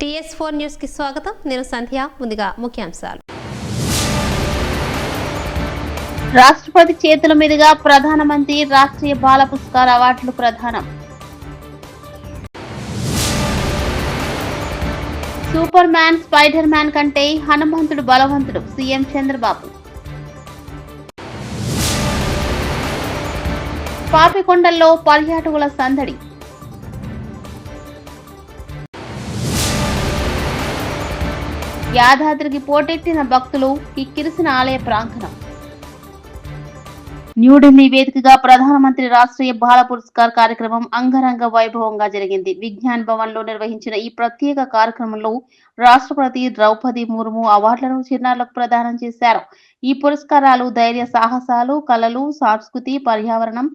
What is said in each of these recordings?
TS4 news కి స్వాగతం. నేను సంధ్య. ముందుగా ముఖ్యాంశాలు. రాష్ట్రపతి చేతుల మీదుగా ప్రధానమంత్రి రాష్ట్రీయ బాల పురస్కార్ అవార్డులు ప్రదానం. సూపర్ మ్యాన్, స్పైడర్ మ్యాన్ కంటే హనుమంతుడు బలవంతుడు సీఎం చంద్రబాబు. పాపికొండల్లో పర్యాటకుల సందడి. యాదాద్రికి పోటెత్తిన భక్తులు, కిక్కిరిసిన ఆలయ ప్రాంగణం. న్యూఢిల్లీ వేదికగా ప్రధానమంత్రి రాష్ట్రీయ బాల పురస్కార్ కార్యక్రమం అంగరంగ వైభవంగా జరిగింది. విజ్ఞాన్ భవన్ లో నిర్వహించిన ఈ ప్రత్యేక కార్యక్రమంలో రాష్ట్రపతి ద్రౌపది ముర్ము అవార్డులను చిన్నారులకు ప్రదానం చేశారు. ఈ పురస్కారాలు ధైర్య సాహసాలు, కళలు, సంస్కృతి, పర్యావరణం,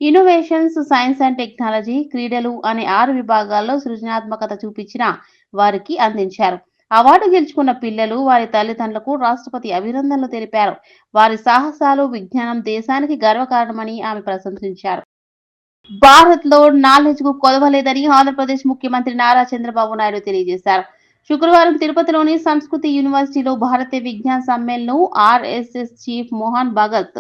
ఇన్నోవేషన్స్, సైన్స్ అండ్ టెక్నాలజీ, క్రీడలు అనే 6 విభాగాల్లో సృజనాత్మకత చూపించిన వారికి అందించారు. అవార్డు గెలుచుకున్న పిల్లలు, వారి తల్లిదండ్రులకు రాష్ట్రపతి అభినందనలు తెలిపారు. వారి సాహసాలు, విజ్ఞానం దేశానికి గర్వకారణమని ఆమె ప్రశంసించారు. భారత్ లో నాలెడ్జ్ కు కొదవలేదని ఆంధ్రప్రదేశ్ ముఖ్యమంత్రి నారా చంద్రబాబు నాయుడు తెలియజేశారు. శుక్రవారం తిరుపతిలోని సంస్కృతి యూనివర్సిటీలో భారతీయ విజ్ఞాన సమ్మేళనం RSS చీఫ్ మోహన్ భగత్,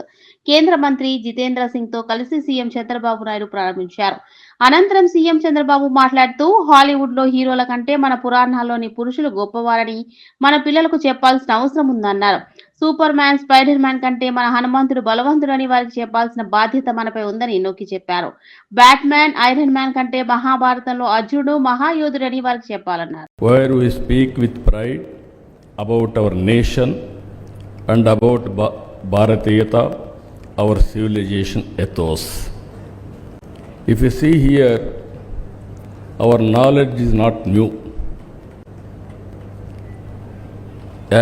కేంద్ర మంత్రి జితేంద్ర సింగ్ తో కలిసి సీఎం చంద్రబాబు నాయుడు ప్రారంభించారు. అనంతరం సీఎం చంద్రబాబు మాట్లాడుతూ, హాలీవుడ్ లో హీరోల కంటే మన పురాణాల్లోని పురుషులు గొప్పవారని మన పిల్లలకు చెప్పాల్సిన అవసరం ఉందన్నారు. సూపర్ మ్యాన్, స్పైడర్ మ్యాన్ కంటే మన హనుమంతుడు బలవంతుడని వారికి చెప్పాల్సిన బాధ్యత మనపై ఉందని నొక్కి చెప్పారు. బ్యాట్ మ్యాన్, ఐరన్ మ్యాన్ కంటే మహాభారతంలో అర్జునుడు మహాయోధుడని వారికి చెప్పాలన్నారు. Where we speak with pride about our nation and about Bharatiyata, our civilization ethos. If you see here, our knowledge is not new.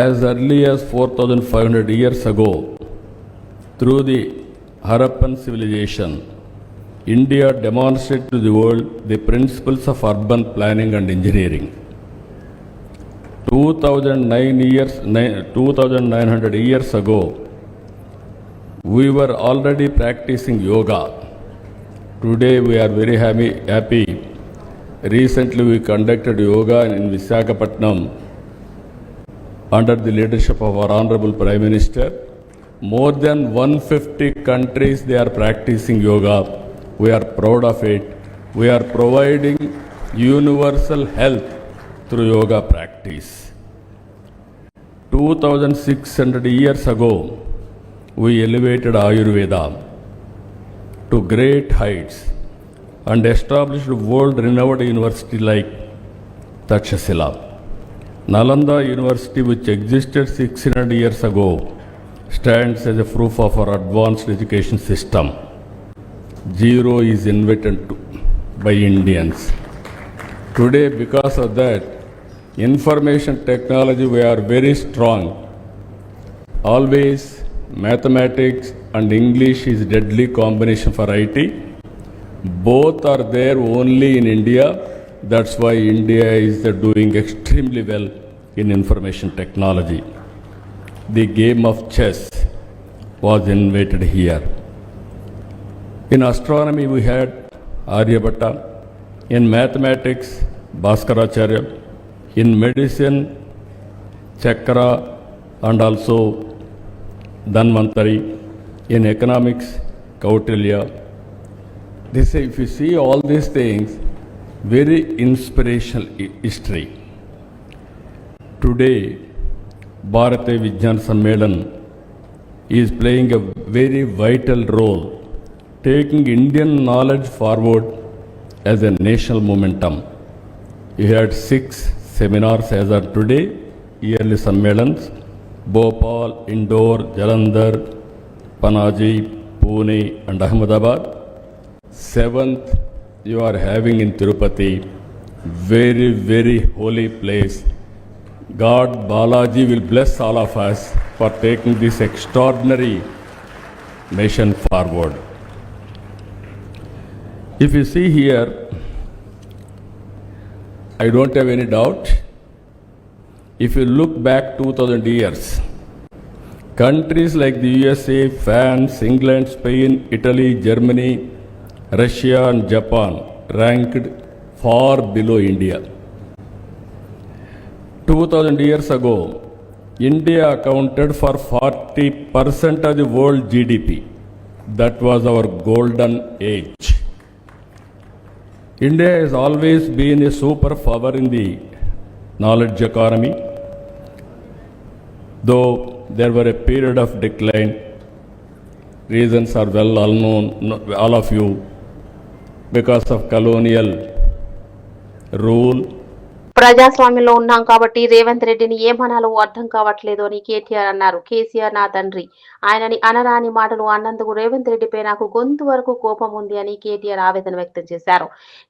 As early as 4,500 years ago, through the Harappan civilization, India demonstrated to the world the principles of urban planning and engineering. 2,900 years ago, we were already practicing yoga. Today we are very happy. Recently we conducted yoga in Visakhapatnam under the leadership of our Honorable Prime Minister. More than 150 countries they are practicing yoga. We are proud of it. We are providing universal health through yoga practice. 2,600 years ago, we elevated Ayurveda to great heights and established world-renowned university like Takshashila. Nalanda University, which existed 600 years ago, stands as a proof of our advanced education system. Zero is invented by Indians. Today, because of that, information technology, we are very strong. Always mathematics and English is deadly combination for IT. Both are there only in India. That's why India is doing extremely well in information technology. The game of chess was invented here. In astronomy we had Aryabhatta. In mathematics, Bhaskaracharya. In medicine, Chakra and also Dhanvantari. In economics, Kautilya. If you see all these things, very inspirational history. Today, Bharatiya Vijnan Sammelan is playing a very vital role, taking Indian knowledge forward as a national momentum. We had 6 seminars as of today, yearly Sammelans, Bhopal, Indore, Jalandhar, Panaji, Pune and Ahmedabad. 7th you are having in Tirupati, very, very holy place. God Balaji will bless all of us for taking this extraordinary mission forward. If you see here, I don't have any doubt. If you look back 2,000 years, countries like the USA, France, England, Spain, Italy, Germany, Russia and Japan ranked far below India. 2000 years ago, India accounted for 40% of the world GDP. That was our golden age. India has always been a superpower in the knowledge economy, though there were a period of decline. Reasons are well known, all of you, because of colonial rule. ప్రజాస్వామ్యంలో ఉన్నాం కాబట్టి రేవంత్ రెడ్డిని ఏమనాలో అర్థం కావట్లేదు అని కేటీఆర్ అన్నారు. కేసీఆర్ నా తండ్రి, ఆయనని అనరాని మాటలు అన్నందుకు రేవంత్ రెడ్డిపై నాకు గొంతు వరకు కోపం ఉంది అని కేటీఆర్ ఆవేదన వ్యక్తం చేశారు.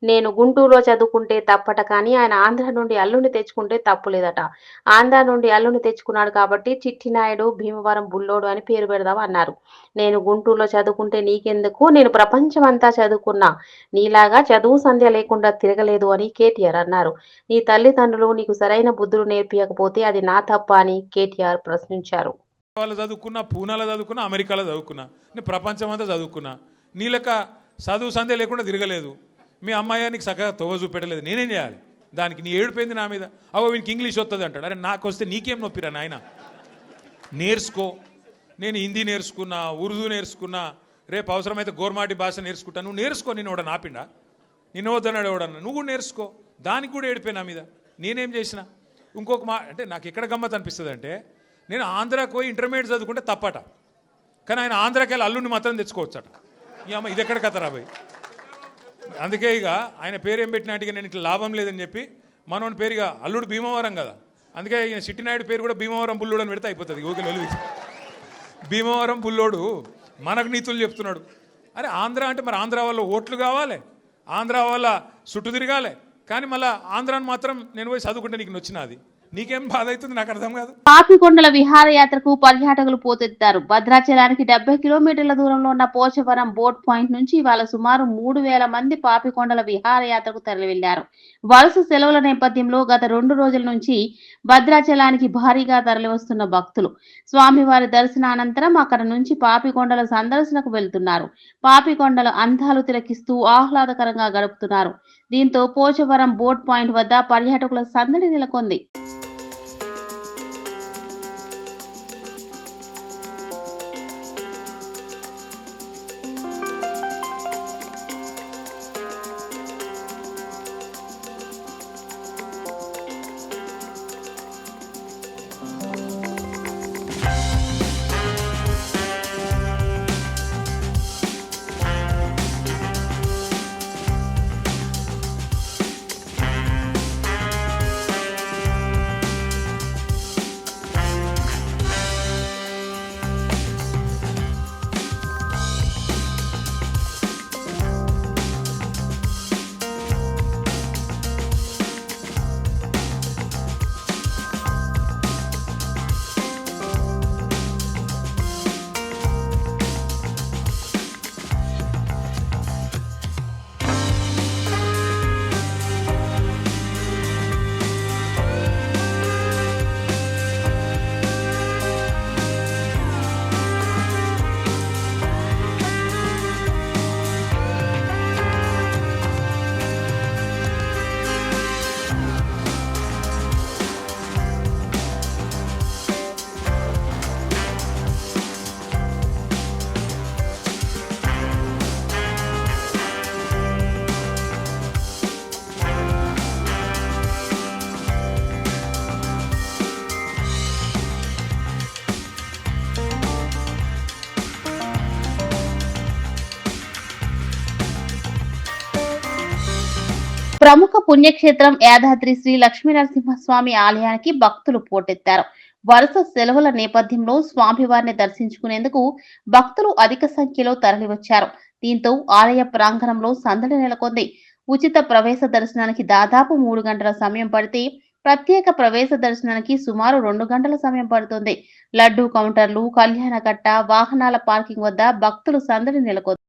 నేను గుంటూరులో చదువుకుంటే తప్పట, కానీ ఆయన ఆంధ్ర నుండి అల్లుని తెచ్చుకుంటే తప్పులేదట. ఆంధ్ర నుండి అల్లుని తెచ్చుకున్నాడు కాబట్టి చిట్టినాయుడు, భీమవరం బుల్లోడు అని పేరు పెడదాం అన్నారు. నేను గుంటూరులో చదువుకుంటే నీకెందుకు, నేను ప్రపంచం అంతా చదువుకున్నా, నీలాగా చదువు సంధ్య లేకుండా తిరగలేదు అని కేటీఆర్ అన్నారు. నీ తల్లిదండ్రులు నీకు సరైన బుద్ధులు నేర్పించకపోతే అది నా తప్ప అని కేటీఆర్ ప్రశ్నించారు. వాళ్ళు చదువుకున్నా, పూనాలో చదువుకున్నా, అమెరికాలో చదువుకున్నా, నేను ప్రపంచం అంతా చదువుకున్నా, నీ లెక్క చదువు సందే లేకుండా తిరగలేదు. మీ అమ్మాయి నీకు చక్కగా తోవ చూపెట్టలేదు, నేనేం చేయాలి దానికి? నీ ఏడిపోయింది నా మీద. అవో వీనికి ఇంగ్లీష్ వస్తుంది అంటాడు. అరే నాకు వస్తే నీకేం నొప్పిరా నాయన, నేర్చుకో. నేను హిందీ నేర్చుకున్నా, ఉర్దూ నేర్చుకున్నా, రేపు అవసరమైతే గోర్మాటి భాష నేర్చుకుంటా. నువ్వు నేర్చుకో, నేను ఎవడ నాపిండా? నిన్ను వద్దన్నాడు ఎవడన్నా, నువ్వు కూడా నేర్చుకో. దానికి కూడా ఏడిపోయి నా మీద. నేనేం చేసిన? ఇంకొక అంటే నాకు ఎక్కడ గమ్మత్ అనిపిస్తుంది అంటే, నేను ఆంధ్రాకి పోయి ఇంటర్మీడియట్ చదువుకుంటే తప్పట, కానీ ఆయన ఆంధ్రాకి వెళ్ళి అల్లుడిని మాత్రం తెచ్చుకోవచ్చట. ఈ అమ్మ ఇది ఎక్కడ కథ రాబోయ్. అందుకే ఇక ఆయన పేరు ఏం పెట్టినట్టుగా నేను ఇట్లా లాభం లేదని చెప్పి మనోని పేరుగా అల్లుడు భీమవరం కదా, అందుకే ఈయన చిట్టినాయుడు పేరు కూడా భీమవరం బుల్లోడు అని పెడితే అయిపోతుంది. ఓకే వెలుగు భీమవరం బుల్లోడు మనకు నీతులు చెప్తున్నాడు. అరే ఆంధ్ర అంటే మరి ఆంధ్ర వాళ్ళ ఓట్లు కావాలి, ఆంధ్ర వాళ్ళ చుట్టూ తిరగాలి, కానీ మళ్ళీ ఆంధ్రాని మాత్రం నేను పోయి చదువుకుంటే నీకు నచ్చినది. నీకేం బాధ అవుతుంది నాకు అర్థం కాదు. పాపికొండల విహారయాత్రకు పర్యాటకులు పోటెత్తారు. భద్రాచలానికి 70 కిలోమీటర్ల దూరంలో ఉన్న పోచవరం బోట్ పాయింట్ నుంచి ఇవాళ సుమారు 3000 మంది పాపికొండల విహారయాత్రకు తరలి వెళ్లారు. వరుస సెలవుల నేపథ్యంలో గత 2 రోజుల నుంచి భద్రాచలానికి భారీగా తరలివస్తున్న భక్తులు స్వామివారి దర్శనానంతరం అక్కడ నుంచి పాపికొండల సందర్శనకు వెళ్తున్నారు. పాపికొండల అందాలు తిలకిస్తూ ఆహ్లాదకరంగా గడుపుతున్నారు. దీంతో పోచవరం బోట్ పాయింట్ వద్ద పర్యాటకుల సందడి నెలకొంది. ప్రముఖ పుణ్యక్షేత్రం యాదాద్రి శ్రీ లక్ష్మీనరసింహస్వామి ఆలయానికి భక్తులు పోటెత్తారు. వరుస సెలవుల నేపథ్యంలో స్వామివారిని దర్శించుకునేందుకు భక్తులు అధిక సంఖ్యలో తరలివచ్చారు. దీంతో ఆలయ ప్రాంగణంలో సందడి నెలకొంది. ఉచిత ప్రవేశ దర్శనానికి దాదాపు 3 గంటల సమయం పడితే ప్రత్యేక ప్రవేశ దర్శనానికి సుమారు 2 గంటల సమయం పడుతుంది. లడ్డూ కౌంటర్లు, కళ్యాణకట్ట, వాహనాల పార్కింగ్ వద్ద భక్తులు సందడి నెలకొంది.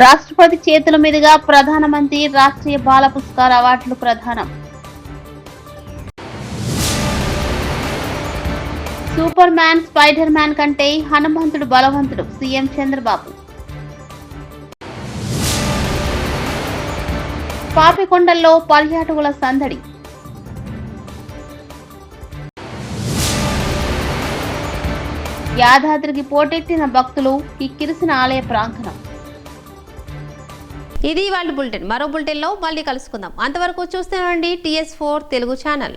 రాష్ట్రపతి చేతుల మీదుగా ప్రధానమంత్రి రాష్ట్రీయ బాల పురస్కార్ అవార్డులు ప్రదానం. సూపర్ మ్యాన్, స్పైడర్ మ్యాన్ కంటే హనుమంతుడు బలవంతుడు సీఎం చంద్రబాబు. పాపికొండల్లో పర్యాటకుల సందడి. యాదాద్రికి పోటెత్తిన భక్తులు, కిక్కిరిసిన ఆలయ ప్రాంగణం. ఇది వాళ్ళ బులెటిన్. మరో బులెటిన్లో మళ్ళీ కలుసుకుందాం. అంతవరకు చూస్తూనే ఉండండి TS4 తెలుగు ఛానల్.